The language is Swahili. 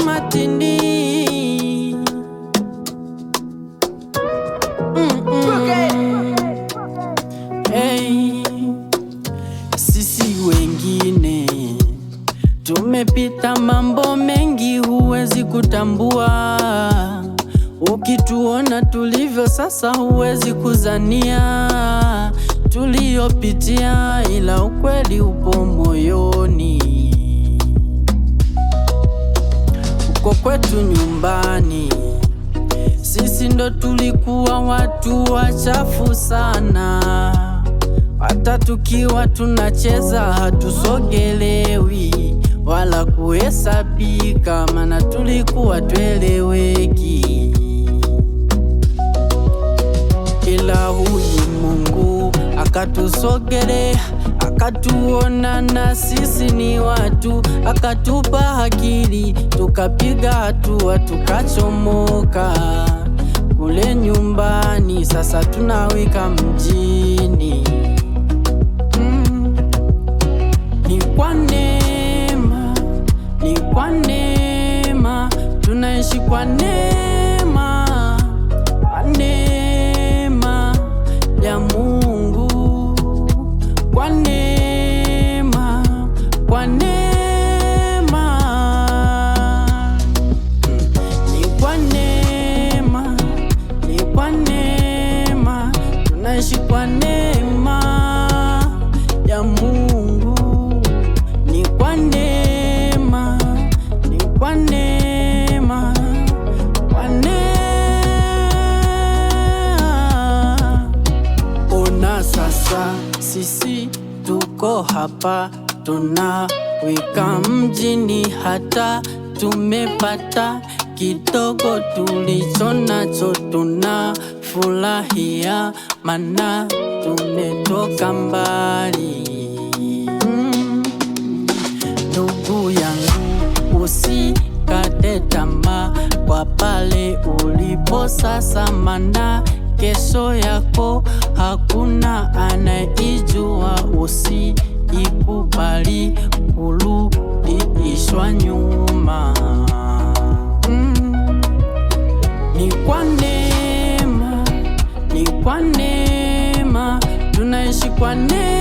Matindi. Hey, sisi wengine tumepita mambo mengi, huwezi kutambua. Ukituona tulivyo sasa, huwezi kuzania tuliopitia, ila ukweli upo moyoni. Uko kwetu nyumbani, sisi ndo tulikuwa watu wachafu sana. Hata tukiwa tunacheza hatusogelewi wala kuhesabika, maana tulikuwa tueleweki. Ila huyu Mungu akatusogelea, akatuona na sisi ni watu, akatupa akili, tukapiga hatua, tukachomoka kule nyumbani, sasa tunawika mjini. Ni kwa neema, ni kwa neema, tunaishi kwa neema, kwa neema ya Mungu, kwa neema, kwa neema. Ni kwa neema, ni kwa neema, tunaishi kwa neema ya Mungu. Ni kwa neema, ni kwa neema, kwa neema. Ona sasa sisi tuko hapa, tunawika mjini, hata tumepata kidogo tulicho nacho, tunafurahia maana tumetoka mbali. Ndugu yangu, usikate tamaa kwa pale ulipo sasa, maana kesho yako hakuna anaijua. Usikubali kurudishwa nyuma. Ni kwa neema, ni kwa neema, tunaishi kwa neema.